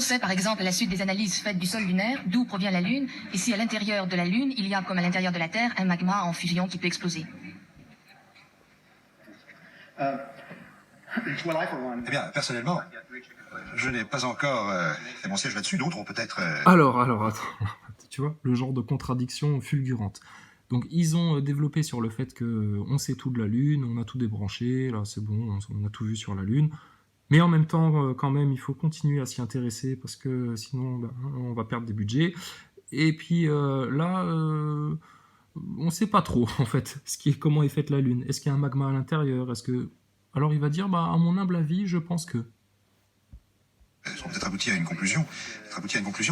sait par exemple la suite des analyses faites du sol lunaire, d'où provient la Lune, et si à l'intérieur de la Lune, il y a, comme à l'intérieur de la Terre, un magma en fusion qui peut exploser. Eh bien, personnellement, je n'ai pas encore fait mon siège là-dessus. D'autres ont peut-être... Alors, attends. Tu vois, le genre de contradiction fulgurante. Donc, ils ont développé sur le fait qu'on sait tout de la Lune, on a tout débranché, là, c'est bon, on a tout vu sur la Lune. Mais en même temps, quand même, il faut continuer à s'y intéresser parce que sinon, on va perdre des budgets. Et puis là, on ne sait pas trop, en fait, comment est faite la Lune. Est-ce qu'il y a un magma à l'intérieur? Alors il va dire, à mon humble avis, je pense que... Ils ont peut-être abouti à une conclusion,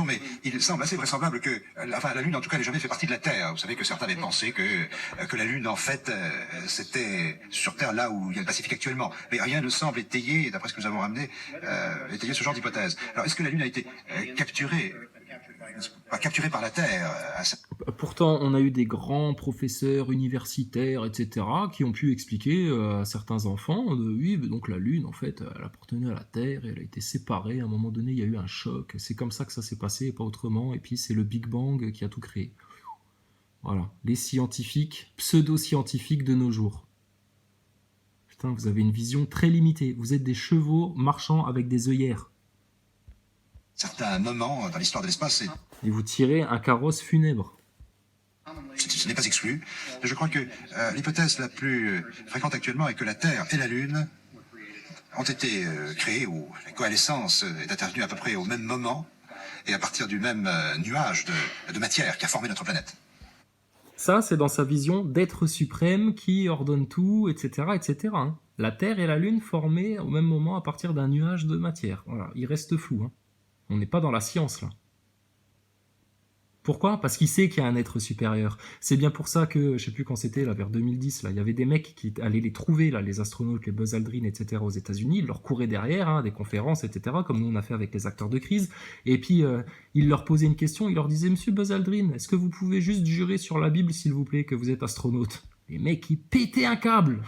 mais il semble assez vraisemblable que, la Lune, en tout cas, n'a jamais fait partie de la Terre. Vous savez que certains avaient pensé que la Lune, en fait, c'était sur Terre, là où il y a le Pacifique actuellement. Mais rien ne semble étayer, d'après ce que nous avons ramené, étayer ce genre d'hypothèse. Alors, est-ce que la Lune a été capturée par la Terre Pourtant, on a eu des grands professeurs universitaires, etc., qui ont pu expliquer à certains enfants, oui, donc la Lune, en fait, elle appartenait à la Terre, et elle a été séparée, à un moment donné, il y a eu un choc, c'est comme ça que ça s'est passé, et pas autrement, et puis c'est le Big Bang qui a tout créé. Voilà, les scientifiques, pseudo-scientifiques de nos jours. Putain, vous avez une vision très limitée, vous êtes des chevaux marchant avec des œillères. Certains moments dans l'histoire de l'espace, et vous tirez un carrosse funèbre. Ce n'est pas exclu. Je crois que l'hypothèse la plus fréquente actuellement est que la Terre et la Lune ont été créées, ou la coalescence est intervenue à peu près au même moment, et à partir du même nuage de matière qui a formé notre planète. Ça, c'est dans sa vision d'être suprême qui ordonne tout, etc., etc. La Terre et la Lune formées au même moment à partir d'un nuage de matière. Voilà, il reste flou. On n'est pas dans la science, là. Pourquoi? Parce qu'il sait qu'il y a un être supérieur. C'est bien pour ça que, je sais plus quand c'était, là, vers 2010, là, il y avait des mecs qui allaient les trouver, là, les astronautes, les Buzz Aldrin, etc., aux États-Unis, ils leur couraient derrière, des conférences, etc., comme nous on a fait avec les acteurs de crise, et puis ils leur posaient une question, ils leur disaient, Monsieur Buzz Aldrin, est-ce que vous pouvez juste jurer sur la Bible, s'il vous plaît, que vous êtes astronaute? Les mecs, ils pétaient un câble.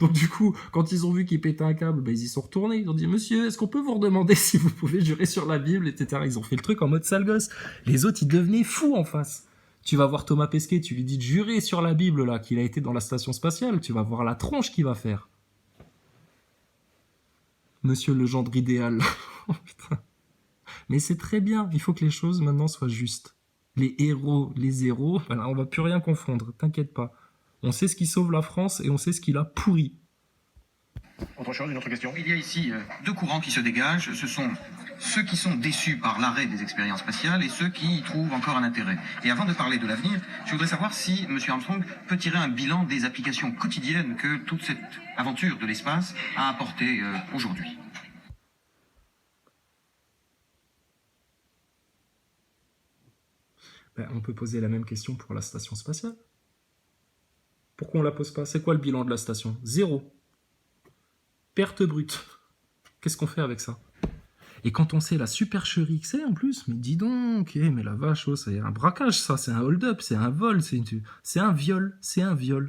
Donc du coup, quand ils ont vu qu'il pétait un câble, ils y sont retournés. Ils ont dit, monsieur, est-ce qu'on peut vous redemander si vous pouvez jurer sur la Bible, etc. Ils ont fait le truc en mode sale gosse. Les autres, ils devenaient fous en face. Tu vas voir Thomas Pesquet, tu lui dis de jurer sur la Bible, là, qu'il a été dans la station spatiale. Tu vas voir la tronche qu'il va faire. Monsieur le gendre idéal. Oh, putain. Mais c'est très bien. Il faut que les choses maintenant soient justes. Les héros, les zéros, voilà, on va plus rien confondre. T'inquiète pas. On sait ce qui sauve la France et on sait ce qui l'a pourri. Autre chose, une autre question? Il y a ici deux courants qui se dégagent. Ce sont ceux qui sont déçus par l'arrêt des expériences spatiales et ceux qui y trouvent encore un intérêt. Et avant de parler de l'avenir, je voudrais savoir si M. Armstrong peut tirer un bilan des applications quotidiennes que toute cette aventure de l'espace a apporté aujourd'hui. On peut poser la même question pour la station spatiale. Pourquoi on la pose pas? C'est quoi le bilan de la station? 0. Perte brute. Qu'est-ce qu'on fait avec ça? Et quand on sait la supercherie que c'est en plus, mais dis donc, mais la vache, c'est un braquage ça, c'est un hold-up, c'est un vol, c'est un viol,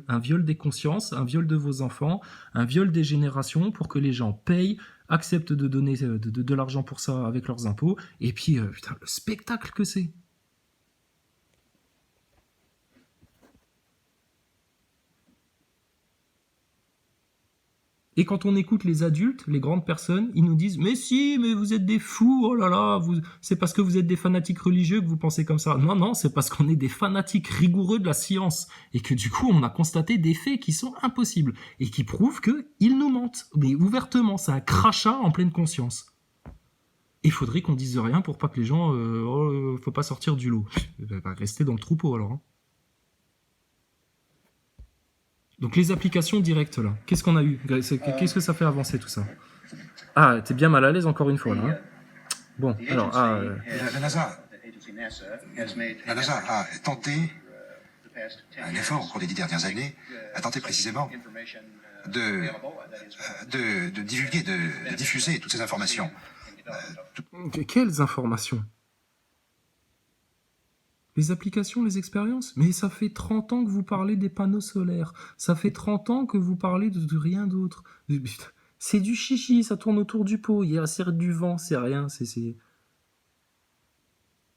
un viol des consciences, un viol de vos enfants, un viol des générations pour que les gens payent, acceptent de donner de l'argent pour ça avec leurs impôts, et puis, putain, le spectacle que c'est. Et quand on écoute les adultes, les grandes personnes, ils nous disent « Mais si, mais vous êtes des fous, oh là là, c'est parce que vous êtes des fanatiques religieux que vous pensez comme ça. » Non, c'est parce qu'on est des fanatiques rigoureux de la science. Et que du coup, on a constaté des faits qui sont impossibles. Et qui prouvent qu'ils nous mentent. Mais ouvertement, c'est un crachat en pleine conscience. Et il faudrait qu'on dise rien pour pas que les gens... faut pas sortir du lot. Rester dans le troupeau alors. Donc les applications directes là, qu'est-ce qu'on a eu? Qu'est-ce que ça fait avancer tout ça? Ah, t'es bien mal à l'aise encore une fois là. Bon, alors... La NASA a tenté, un effort au cours des 10 dernières années, a tenté précisément de divulguer, de diffuser toutes ces informations. Quelles informations? Les applications, les expériences? Mais ça fait 30 ans que vous parlez des panneaux solaires. Ça fait 30 ans que vous parlez de rien d'autre. C'est du chichi, ça tourne autour du pot. Il y a du vent, c'est rien. Il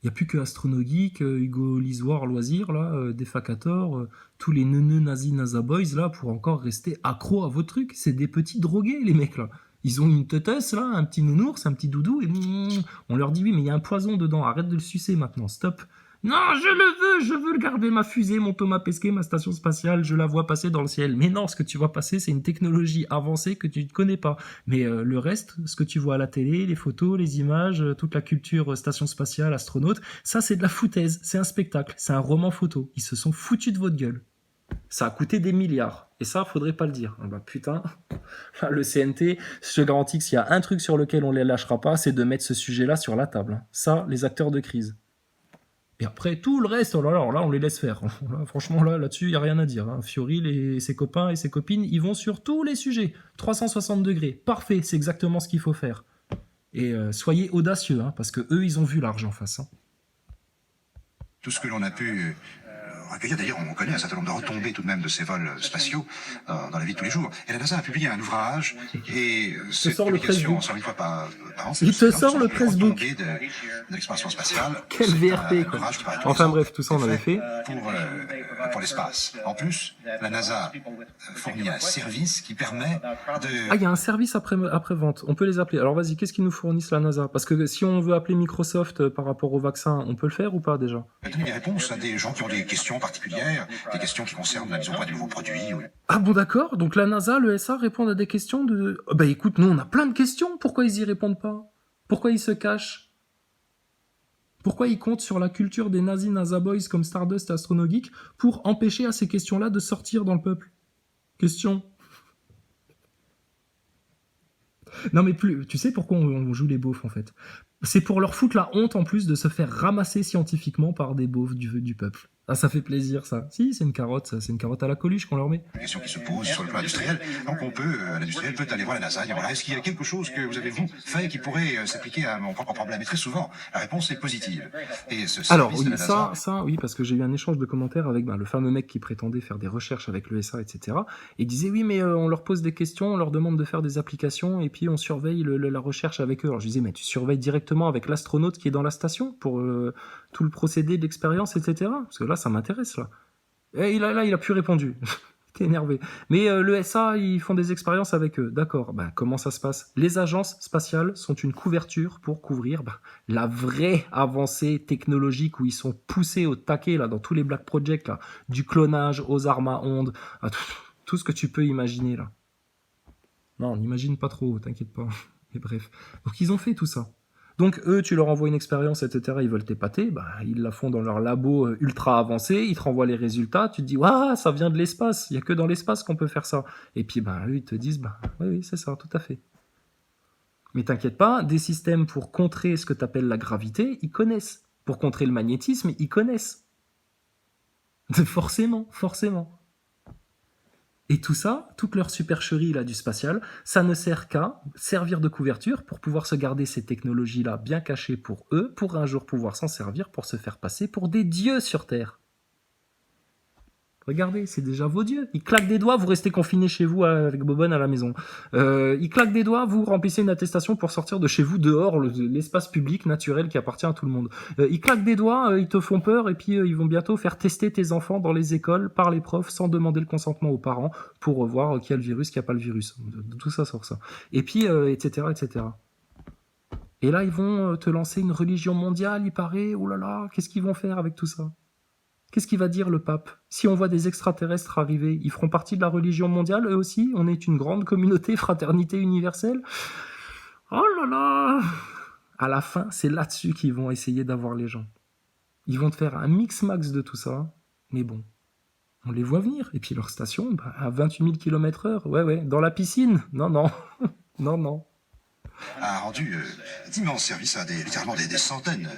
n'y a plus que Astronogeek, Hugo Lisoire, Loisir, là, Defacator, tous les neuneux nazis NASA Boys, là, pour encore rester accro à vos trucs. C'est des petits drogués, les mecs, là. Ils ont une teuteuse, là, un petit nounours, un petit doudou, et on leur dit, oui, mais il y a un poison dedans, arrête de le sucer maintenant, stop. Non, je veux garder ma fusée, mon Thomas Pesquet, ma station spatiale, je la vois passer dans le ciel. Mais non, ce que tu vois passer, c'est une technologie avancée que tu ne connais pas. Mais le reste, ce que tu vois à la télé, les photos, les images, toute la culture station spatiale, astronaute, ça c'est de la foutaise, c'est un spectacle, c'est un roman photo. Ils se sont foutus de votre gueule. Ça a coûté des milliards. Et ça, faudrait pas le dire. Ah bah putain, le CNT, je te garantis que s'il y a un truc sur lequel on les lâchera pas, c'est de mettre ce sujet-là sur la table. Ça, les acteurs de crise. Et après, tout le reste, oh là, là, on les laisse faire. Là, franchement, là-dessus, il n'y a rien à dire. Hein. Fioril et ses copains et ses copines, ils vont sur tous les sujets. 360 degrés. Parfait, c'est exactement ce qu'il faut faire. Et soyez audacieux, hein, parce que eux, ils ont vu large en face. Hein. Tout ce que l'on a pu recueillir, d'ailleurs, on connaît un certain nombre de retombées tout de même de ces vols spatiaux dans la vie de tous les jours. Et la NASA a publié un ouvrage, et cette sort le publication pressbook. sort une fois par an. Il te sort le Les pressbook. retombées de l'exploration spatiale. Quel C'est VRP, un quoi. ouvrage qui paraît tous Enfin les ans, bref, tout ça, on avait fait. pour l'espace. En plus, la NASA fournit un service qui permet de... Ah, il y a un service après-vente. On peut les appeler. Alors vas-y, qu'est-ce qu'ils nous fournissent la NASA? Parce que si on veut appeler Microsoft par rapport au vaccin, on peut le faire ou pas déjà? donner des réponses à des gens qui ont des questions particulières, des questions qui concernent la mise au point de nouveaux produits. Ah bon, d'accord. Donc la NASA, le SA répondent à des questions de... Oh, bah écoute, nous on a plein de questions. Pourquoi ils y répondent pas? Pourquoi ils se cachent? Pourquoi ils comptent sur la culture des nazis NASA Boys comme Stardust et Astronogeek pour empêcher à ces questions-là de sortir dans le peuple? Question. Non mais plus, tu sais pourquoi on joue les beaufs en fait? C'est pour leur foutre la honte en plus de se faire ramasser scientifiquement par des beaufs du peuple. Ah, ça fait plaisir ça. Si, c'est une carotte, ça. C'est une carotte à la Coluche qu'on leur met. Des questions qui se posent sur le plan industriel. Donc on peut, l'industriel peut aller voir la NASA et dire voilà, est-ce qu'il y a quelque chose que vous avez vous fait qui pourrait s'appliquer à mon propre problème? Et très souvent, la réponse est positive. Et ce Alors service de oui, la NASA, ça, oui, parce que j'ai eu un échange de commentaires avec le fameux mec qui prétendait faire des recherches avec l'ESA, etc. Et il disait oui, mais on leur pose des questions, on leur demande de faire des applications, et puis on surveille la recherche avec eux. Alors je disais, mais tu surveilles directement avec l'astronaute qui est dans la station pour tout le procédé de l'expérience, etc. Parce que là, ça m'intéresse, là. Et il a plus répondu. T'es énervé. Mais l'ESA, ils font des expériences avec eux. D'accord. Comment ça se passe? Les agences spatiales sont une couverture pour couvrir la vraie avancée technologique où ils sont poussés au taquet là, dans tous les Black Projects, là, du clonage aux armes à ondes, à tout ce que tu peux imaginer là. Non, on n'imagine pas trop, t'inquiète pas. Mais bref. Donc ils ont fait tout ça. Donc eux, tu leur envoies une expérience, etc., ils veulent t'épater, ils la font dans leur labo ultra avancé, ils te renvoient les résultats, tu te dis, waouh, ça vient de l'espace, il n'y a que dans l'espace qu'on peut faire ça. Et puis, eux, ils te disent, oui, c'est ça, tout à fait. Mais t'inquiète pas, des systèmes pour contrer ce que tu appelles la gravité, ils connaissent. Pour contrer le magnétisme, ils connaissent. Forcément. Et tout ça, toute leur supercherie là du spatial, ça ne sert qu'à servir de couverture pour pouvoir se garder ces technologies-là bien cachées pour eux, pour un jour pouvoir s'en servir pour se faire passer pour des dieux sur Terre. Regardez, c'est déjà vos dieux. Ils claquent des doigts, vous restez confinés chez vous avec Bobonne à la maison. Ils claquent des doigts, vous remplissez une attestation pour sortir de chez vous dehors, l'espace public naturel qui appartient à tout le monde. Ils claquent des doigts, ils te font peur, et puis ils vont bientôt faire tester tes enfants dans les écoles par les profs sans demander le consentement aux parents pour voir qui a le virus, qui a pas le virus. Tout ça sort ça. Et puis, etc., etc. Et là, ils vont te lancer une religion mondiale, il paraît. Oh là là, qu'est-ce qu'ils vont faire avec tout ça? Qu'est-ce qu'il va dire le pape? Si on voit des extraterrestres arriver, ils feront partie de la religion mondiale, eux aussi? On est une grande communauté, fraternité universelle? Oh là là! À la fin, c'est là-dessus qu'ils vont essayer d'avoir les gens. Ils vont te faire un mix-max de tout ça, mais bon, on les voit venir. Et puis leur station, à 28 000 km/h, ouais, dans la piscine? Non. Non. a rendu d'immenses services à littéralement des centaines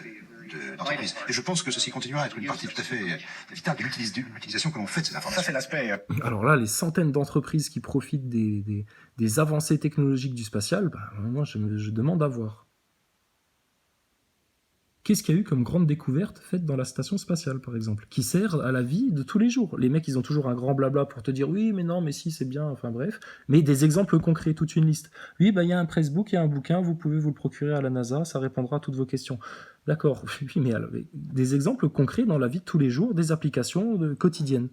d'entreprises. Et je pense que ceci continuera à être une partie tout à fait vitale de l'utilisation que l'on fait de ces informations. Ça, c'est l'aspect... Alors là, les centaines d'entreprises qui profitent des avancées technologiques du spatial, moi, je demande à voir. Qu'est-ce qu'il y a eu comme grande découverte faite dans la station spatiale, par exemple, qui sert à la vie de tous les jours? Les mecs, ils ont toujours un grand blabla pour te dire oui, mais non, mais si, c'est bien, enfin bref. Mais des exemples concrets, toute une liste. Oui, bah il y a un pressbook, il y a un bouquin, vous pouvez vous le procurer à la NASA, ça répondra à toutes vos questions. D'accord, oui, mais alors, des exemples concrets dans la vie de tous les jours, des applications quotidiennes.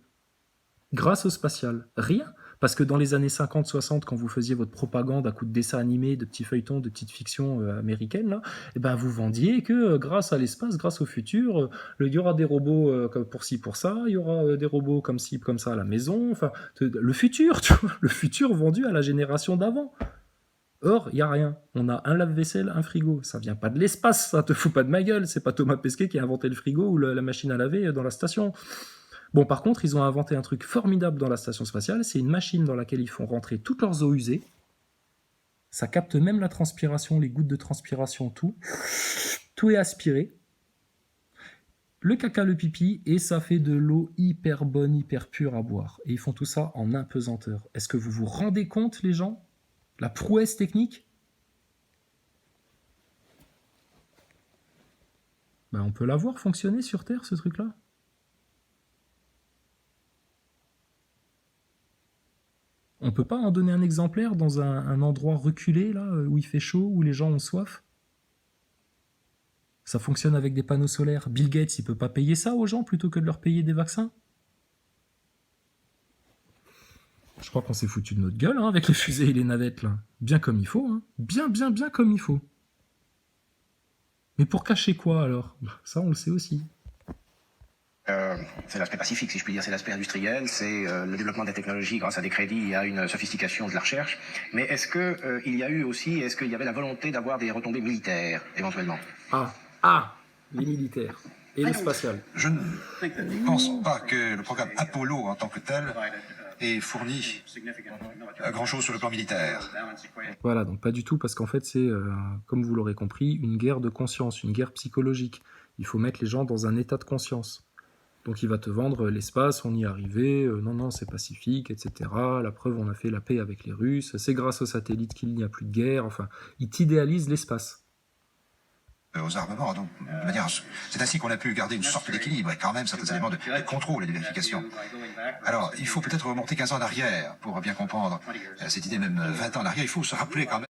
Grâce au spatial. Rien. Parce que dans les années 50-60, quand vous faisiez votre propagande à coups de dessins animés, de petits feuilletons, de petites fictions américaines, là, eh ben vous vendiez que grâce à l'espace, grâce au futur, il y aura des robots pour ci, pour ça, il y aura des robots comme ci, comme ça à la maison, enfin, le futur, tu vois, le futur vendu à la génération d'avant. Or, il n'y a rien. On a un lave-vaisselle, un frigo. Ça vient pas de l'espace, ça te fout pas de ma gueule. C'est pas Thomas Pesquet qui a inventé le frigo ou la machine à laver dans la station. Bon, par contre, ils ont inventé un truc formidable dans la station spatiale, c'est une machine dans laquelle ils font rentrer toutes leurs eaux usées. Ça capte même la transpiration, les gouttes de transpiration, tout. Tout est aspiré. Le caca, le pipi, et ça fait de l'eau hyper bonne, hyper pure à boire. Et ils font tout ça en apesanteur. Est-ce que vous vous rendez compte, les gens? La prouesse technique? Ben, on peut la voir fonctionner sur Terre, ce truc-là. On peut pas en donner un exemplaire dans un endroit reculé, là, où il fait chaud, où les gens ont soif? Ça fonctionne avec des panneaux solaires. Bill Gates, il peut pas payer ça aux gens plutôt que de leur payer des vaccins? Je crois qu'on s'est foutu de notre gueule hein, avec les fusées et les navettes, là. Bien comme il faut, hein. Bien comme il faut. Mais pour cacher quoi, alors? Ça, on le sait aussi. C'est l'aspect pacifique, si je puis dire, c'est l'aspect industriel, c'est le développement des technologies grâce à des crédits et à une sophistication de la recherche. Mais est-ce que il y a eu aussi, est-ce qu'il y avait la volonté d'avoir des retombées militaires, éventuellement? Les militaires et le spatial. Je ne pense pas que le programme Apollo en tant que tel ait fourni grand-chose sur le plan militaire. Voilà, donc pas du tout, parce qu'en fait c'est, comme vous l'aurez compris, une guerre de conscience, une guerre psychologique. Il faut mettre les gens dans un état de conscience. Donc il va te vendre l'espace, on y est arrivé, non, c'est pacifique, etc. La preuve, on a fait la paix avec les Russes, c'est grâce aux satellites qu'il n'y a plus de guerre, enfin, il t'idéalise l'espace. Aux armements, donc, de manière, c'est ainsi qu'on a pu garder une sorte d'équilibre et quand même certains éléments de contrôle et de vérification. Alors, il faut peut-être remonter 15 ans en arrière pour bien comprendre cette idée, même 20 ans en arrière. Il faut se rappeler quand même